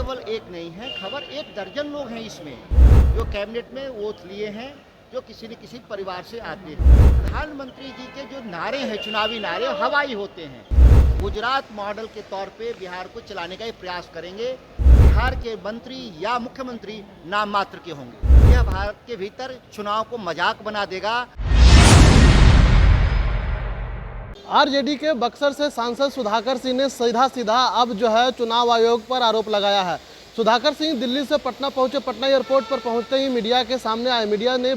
केवल एक नहीं है, खबर एक दर्जन लोग हैं इसमें जो कैबिनेट में ओथ लिए हैं, जो किसी न किसी परिवार से आते हैं। प्रधानमंत्री जी के जो नारे हैं, चुनावी नारे, हवाई होते हैं। गुजरात मॉडल के तौर पे बिहार को चलाने का ही प्रयास करेंगे। बिहार के मंत्री या मुख्यमंत्री नाम मात्र के होंगे। यह भारत के भीतर चुनाव को मजाक बना देगा। आरजेडी के बक्सर से सांसद सुधाकर सिंह ने सीधा अब जो है चुनाव आयोग पर आरोप लगाया है। सुधाकर सिंह दिल्ली से पटना पहुंचे। पटना एयरपोर्ट पर पहुंचते ही मीडिया के सामने आए। मीडिया ने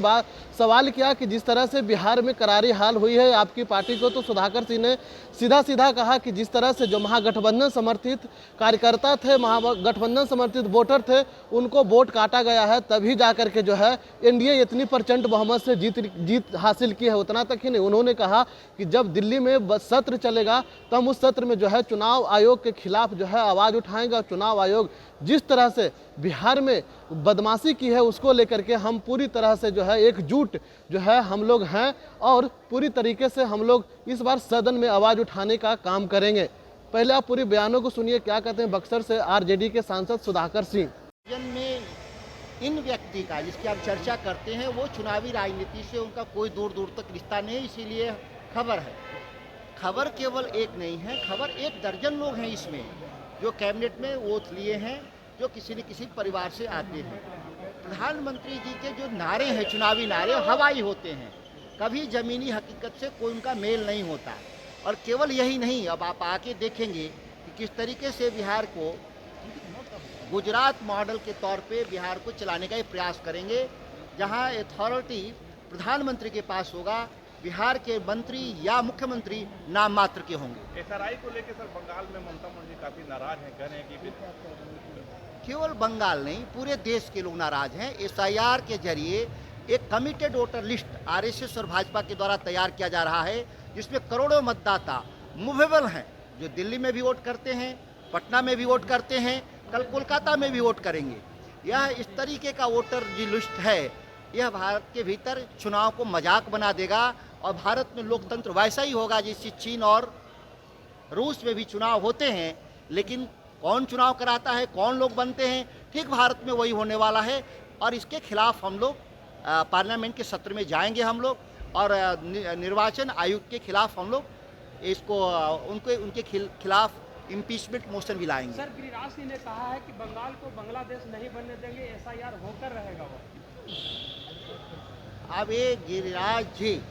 सवाल किया कि जिस तरह से बिहार में करारी हाल हुई है आपकी पार्टी को, तो सुधाकर सिंह ने सीधा कहा कि जिस तरह से जो महागठबंधन समर्थित कार्यकर्ता थे, महागठबंधन समर्थित वोटर थे, उनको वोट काटा गया है, तभी जाकर के जो है एनडीए इतनी प्रचंड बहुमत से जीत हासिल की है। उतना तक ही नहीं, उन्होंने कहा कि जब दिल्ली में सत्र चलेगा तो हम उस सत्र में जो है चुनाव आयोग के खिलाफ जो है आवाज़ उठाएंगे। और चुनाव आयोग जिस तरह से बिहार में बदमाशी की है उसको लेकर के हम पूरी तरह से जो है एकजुट जो है हम लोग हैं और पूरी तरीके से हम लोग इस बार सदन में आवाज़ उठाने का काम करेंगे। पहले आप पूरी बयानों को सुनिए, क्या कहते हैं बक्सर से आरजेडी के सांसद सुधाकर सिंह। में इन व्यक्ति का जिसकी आप चर्चा करते हैं वो चुनावी राजनीति से उनका कोई दूर दूर तक रिश्ता नहीं, इसीलिए खबर है। खबर केवल एक नहीं है, खबर एक दर्जन लोग हैं इसमें जो कैबिनेट में ओथ लिए हैं, जो किसी न किसी परिवार से आते हैं। प्रधानमंत्री जी के जो नारे हैं, चुनावी नारे, हवाई होते हैं। कभी ज़मीनी हकीकत से कोई उनका मेल नहीं होता। और केवल यही नहीं, अब आप आके देखेंगे कि किस तरीके से बिहार को गुजरात मॉडल के तौर पे बिहार को चलाने का ही प्रयास करेंगे, जहां अथॉरिटी प्रधानमंत्री के पास होगा, बिहार के मंत्री या मुख्यमंत्री नाम मात्र के होंगे। एसआरआई को लेकर सर बंगाल में ममता बनर्जी काफी नाराज हैं, कह रहे हैं कि केवल बंगाल नहीं, पूरे देश के लोग नाराज हैं। एसआईआर के जरिए एक कमिटेड वोटर लिस्ट आरएसएस और भाजपा के द्वारा तैयार किया जा रहा है, जिसमें करोड़ों मतदाता मूवेबल हैं, जो दिल्ली में भी वोट करते हैं, पटना में भी वोट करते हैं, कल कोलकाता में भी वोट करेंगे। यह इस तरीके का वोटर जो लिस्ट है, यह भारत के भीतर चुनाव को मजाक बना देगा। और भारत में लोकतंत्र वैसा ही होगा जैसे चीन और रूस में भी चुनाव होते हैं, लेकिन कौन चुनाव कराता है, कौन लोग बनते हैं, ठीक भारत में वही होने वाला है। और इसके खिलाफ हम लोग पार्लियामेंट के सत्र में जाएंगे हम लोग, और निर्वाचन आयोग के खिलाफ हम लोग इसको उनके खिलाफ इम्पीचमेंट मोशन भी लाएंगे। सर, गिरिराज सिंह ने कहा है कि बंगाल को बांग्लादेश नहीं बनने देंगे, एसआईआर होकर रहेगा वो। अब ये गिरिराज जी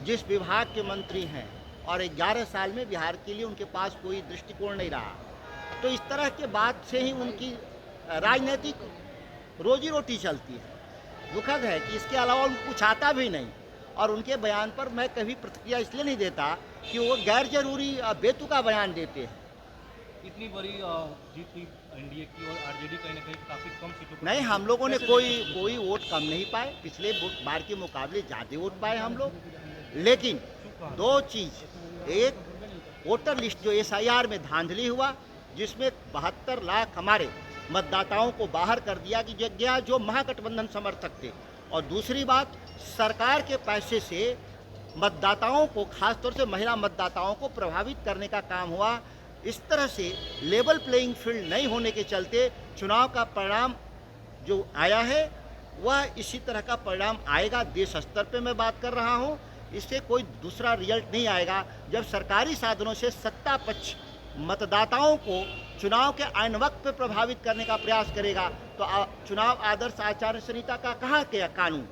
जिस विभाग के मंत्री हैं और 11 साल में बिहार के लिए उनके पास कोई दृष्टिकोण नहीं रहा, तो इस तरह के बात से ही उनकी राजनीतिक रोजी रोटी चलती है। दुखद है कि इसके अलावा उनको कुछ आता भी नहीं। और उनके बयान पर मैं कभी प्रतिक्रिया इसलिए नहीं देता कि वो गैर जरूरी बेतुका बयान देते हैं। इतनी बड़ी जीत हुई एनडीए की और आरजेडी कहीं ना कहीं काफी कम सीटों। नहीं, हम लोगों ने कोई वोट कम नहीं पाए, पिछले बार के मुकाबले ज़्यादा वोट पाए हम लोग। लेकिन दो चीज़, एक वोटर लिस्ट जो एसआईआर में धांधली हुआ, जिसमें 72 लाख हमारे मतदाताओं को बाहर कर दिया कि गया जो महागठबंधन समर्थक थे। और दूसरी बात, सरकार के पैसे से मतदाताओं को, खासतौर से महिला मतदाताओं को प्रभावित करने का काम हुआ। इस तरह से लेवल प्लेइंग फील्ड नहीं होने के चलते चुनाव का परिणाम जो आया है वह इसी तरह का परिणाम आएगा। देश स्तर पे मैं बात कर रहा हूँ, इससे कोई दूसरा रिजल्ट नहीं आएगा। जब सरकारी साधनों से सत्ता पक्ष मतदाताओं को चुनाव के आईन वक्त पे प्रभावित करने का प्रयास करेगा, तो चुनाव आदर्श आचार संहिता का कहाँ के कानून।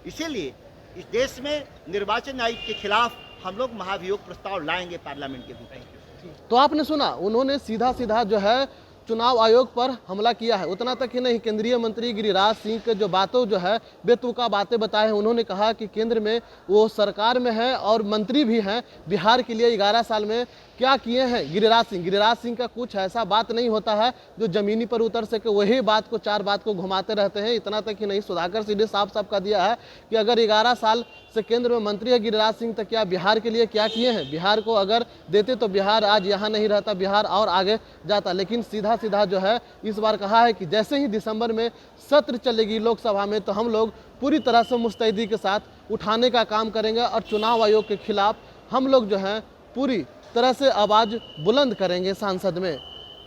इसीलिए इस देश में निर्वाचन आयोग के खिलाफ हम लोग महाभियोग प्रस्ताव लाएंगे पार्लियामेंट के भीतर। तो आपने सुना, उन्होंने सीधा जो है चुनाव आयोग पर हमला किया है। उतना तक ही नहीं, केंद्रीय मंत्री गिरिराज सिंह के जो बातों जो है बेतुका बातें बताए हैं। उन्होंने कहा कि केंद्र में वो सरकार में है और मंत्री भी हैं, बिहार के लिए 11 साल में क्या किए हैं गिरिराज सिंह का कुछ ऐसा बात नहीं होता है जो जमीनी पर उतर सके, वही बात को 4 बात को घुमाते रहते हैं। इतना तक ही नहीं, सुधाकर सिंह ने साफ कह दिया है कि अगर 11 साल से केंद्र में मंत्री है गिरिराज सिंह, तो क्या बिहार के लिए क्या किए हैं। बिहार को अगर देते तो बिहार आज यहाँ नहीं रहता, बिहार और आगे जाता। लेकिन सीधा जो है इस बार कहा है कि जैसे ही दिसंबर में सत्र चलेगी लोकसभा में, तो हम लोग पूरी तरह से मुस्तैदी के साथ उठाने का काम करेंगे और चुनाव आयोग के खिलाफ हम लोग जो है पूरी तरह से आवाज़ बुलंद करेंगे संसद में।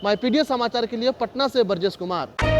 माईपीडीएस समाचार के लिए पटना से ब्रजेश कुमार।